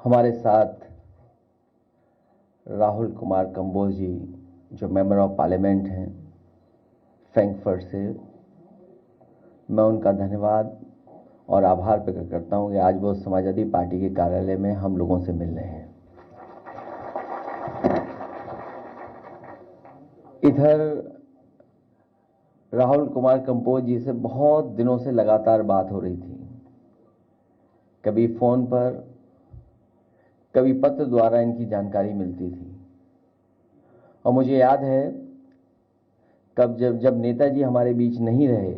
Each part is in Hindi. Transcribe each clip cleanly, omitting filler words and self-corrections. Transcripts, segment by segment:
हमारे साथ राहुल कुमार कंबोज जी जो मेंबर ऑफ पार्लियामेंट हैं फ्रैंकफर्ट से, मैं उनका धन्यवाद और आभार प्रकट करता हूं कि आज वो समाजवादी पार्टी के कार्यालय में हम लोगों से मिल रहे हैं। इधर राहुल कुमार कंबोज जी से बहुत दिनों से लगातार बात हो रही थी, कभी फोन पर कभी पत्र द्वारा इनकी जानकारी मिलती थी। और मुझे याद है जब नेताजी हमारे बीच नहीं रहे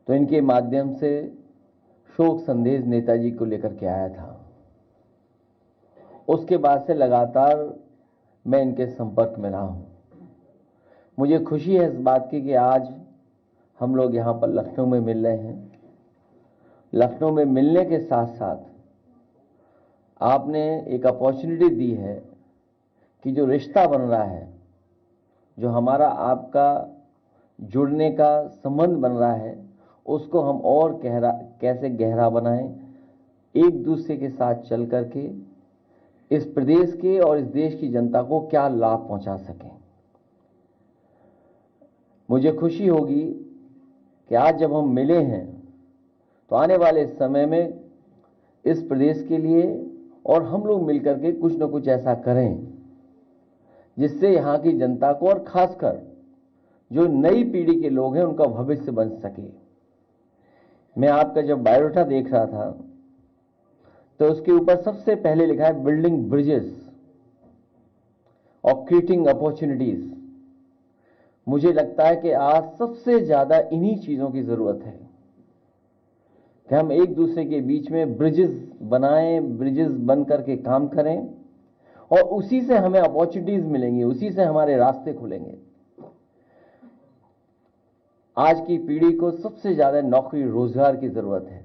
तो इनके माध्यम से शोक संदेश नेताजी को लेकर के आया था। उसके बाद से लगातार मैं इनके संपर्क में रहा हूं। मुझे खुशी है इस बात की कि आज हम लोग यहां पर लखनऊ में मिल रहे हैं। लखनऊ में मिलने के साथ साथ आपने एक अपॉर्चुनिटी दी है कि जो रिश्ता बन रहा है, जो हमारा आपका जुड़ने का संबंध बन रहा है, उसको हम और कैसे गहरा बनाएं, एक दूसरे के साथ चल करके इस प्रदेश के और इस देश की जनता को क्या लाभ पहुंचा सकें। मुझे खुशी होगी कि आज जब हम मिले हैं तो आने वाले समय में इस प्रदेश के लिए और हम लोग मिलकर के कुछ न कुछ ऐसा करें जिससे यहां की जनता को और खासकर जो नई पीढ़ी के लोग हैं उनका भविष्य बन सके। मैं आपका जब बायोडाटा देख रहा था तो उसके ऊपर सबसे पहले लिखा है बिल्डिंग ब्रिजेस और क्रिएटिंग अपॉर्चुनिटीज। मुझे लगता है कि आज सबसे ज्यादा इन्हीं चीजों की जरूरत है कि हम एक दूसरे के बीच में ब्रिजेस बनाएं, ब्रिजेस बन करके काम करें और उसी से हमें अपॉर्चुनिटीज मिलेंगी, उसी से हमारे रास्ते खुलेंगे। आज की पीढ़ी को सबसे ज्यादा नौकरी रोजगार की जरूरत है।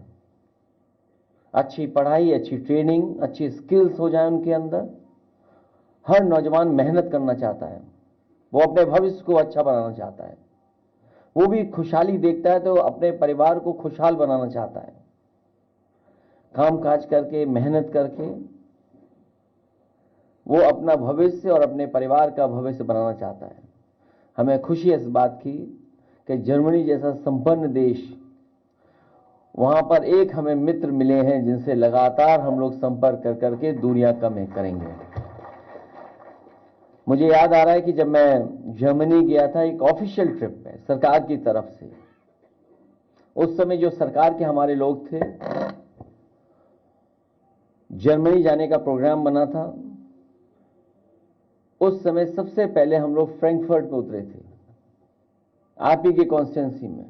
अच्छी पढ़ाई, अच्छी ट्रेनिंग, अच्छी स्किल्स हो जाए उनके अंदर। हर नौजवान मेहनत करना चाहता है, वो अपने भविष्य को अच्छा बनाना चाहता है, वो भी खुशहाली देखता है तो अपने परिवार को खुशहाल बनाना चाहता है। काम काज करके, मेहनत करके वो अपना भविष्य और अपने परिवार का भविष्य बनाना चाहता है। हमें खुशी है इस बात की कि जर्मनी जैसा संपन्न देश, वहां पर एक हमें मित्र मिले हैं जिनसे लगातार हम लोग संपर्क कर करके दूरियां कम करेंगे। मुझे याद आ रहा है कि जब मैं जर्मनी गया था एक ऑफिशियल ट्रिप में सरकार की तरफ से, उस समय जो सरकार के हमारे लोग थे, जर्मनी जाने का प्रोग्राम बना था। उस समय सबसे पहले हम लोग फ्रैंकफर्ट में उतरे थे, आप ही के कॉन्स्टिट्यूंसी में।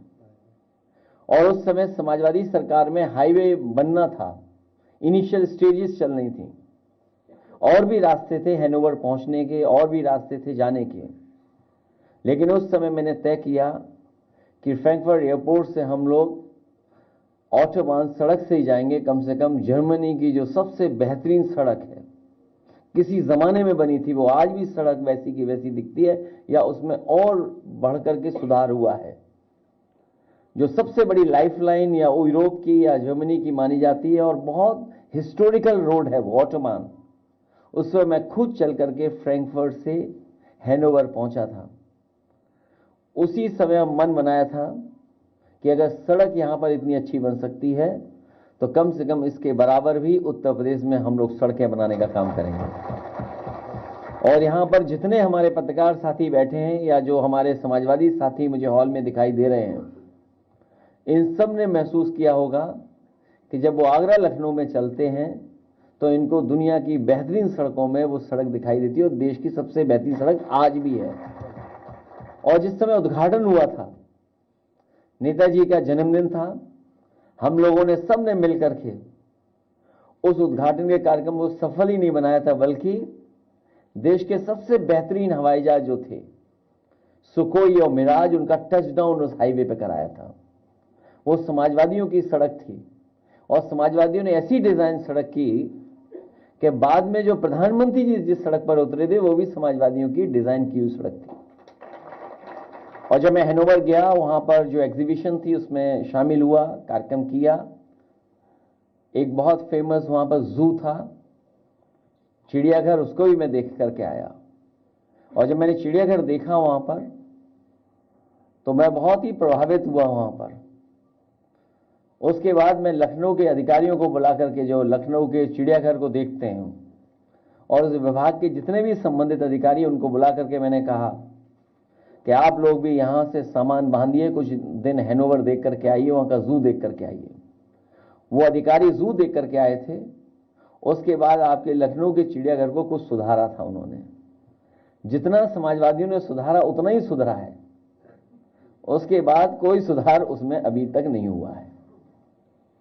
और उस समय समाजवादी सरकार में हाईवे बनना था, इनिशियल स्टेजेस चल रही थी, और भी रास्ते थे हैनोवर पहुंचने के, और भी रास्ते थे जाने के। लेकिन उस समय मैंने तय किया कि फ्रैंकफर्ट एयरपोर्ट से हम लोग ऑटोबान सड़क से ही जाएंगे। कम से कम जर्मनी की जो सबसे बेहतरीन सड़क है, किसी जमाने में बनी थी, वो आज भी सड़क वैसी की वैसी दिखती है या उसमें और बढ़कर के सुधार हुआ है। जो सबसे बड़ी लाइफलाइन या यूरोप की या जर्मनी की मानी जाती है और बहुत हिस्टोरिकल रोड है वो ऑटोबान। उस समय मैं खुद चल करके फ्रैंकफर्ट से हैनोवर पहुंचा था। उसी समय मन बनाया था कि अगर सड़क यहां पर इतनी अच्छी बन सकती है तो कम से कम इसके बराबर भी उत्तर प्रदेश में हम लोग सड़कें बनाने का काम करेंगे। और यहां पर जितने हमारे पत्रकार साथी बैठे हैं या जो हमारे समाजवादी साथी मुझे हॉल में दिखाई दे रहे हैं, इन सब ने महसूस किया होगा कि जब वो आगरा लखनऊ में चलते हैं तो इनको दुनिया की बेहतरीन सड़कों में वो सड़क दिखाई देती है, और देश की सबसे बेहतरीन सड़क आज भी है। और जिस समय उद्घाटन हुआ था, नेताजी का जन्मदिन था, हम लोगों ने सबने मिलकर के उस उद्घाटन के कार्यक्रम को सफल ही नहीं बनाया था, बल्कि देश के सबसे बेहतरीन हवाई जहाज जो थे सुखोई और मिराज, उनका टचडाउन उस हाईवे पे कराया था। वो समाजवादियों की सड़क थी और समाजवादियों ने ऐसी डिजाइन सड़क की कि बाद में जो प्रधानमंत्री जी जिस सड़क पर उतरे थे वो भी समाजवादियों की डिजाइन की हुई सड़क थी। और जब मैं हैनोवर गया, वहां पर जो एग्जीबिशन थी उसमें शामिल हुआ, कार्यक्रम किया, एक बहुत फेमस वहां पर जू था, चिड़ियाघर, उसको भी मैं देख करके आया। और जब मैंने चिड़ियाघर देखा वहां पर, तो मैं बहुत ही प्रभावित हुआ वहां पर। उसके बाद मैं लखनऊ के अधिकारियों को बुला करके, जो लखनऊ के चिड़ियाघर को देखते हैं, और उस विभाग के जितने भी संबंधित अधिकारी, उनको बुला करके मैंने कहा कि आप लोग भी यहां से सामान बांधिए, कुछ दिन हैनोवर देख करके आइए, वहां का जू देख करके आइए। वो अधिकारी जू देख करके आए थे। उसके बाद आपके लखनऊ के चिड़ियाघर को कुछ सुधारा था उन्होंने। जितना समाजवादियों ने सुधारा उतना ही सुधरा है, उसके बाद कोई सुधार उसमें अभी तक नहीं हुआ है।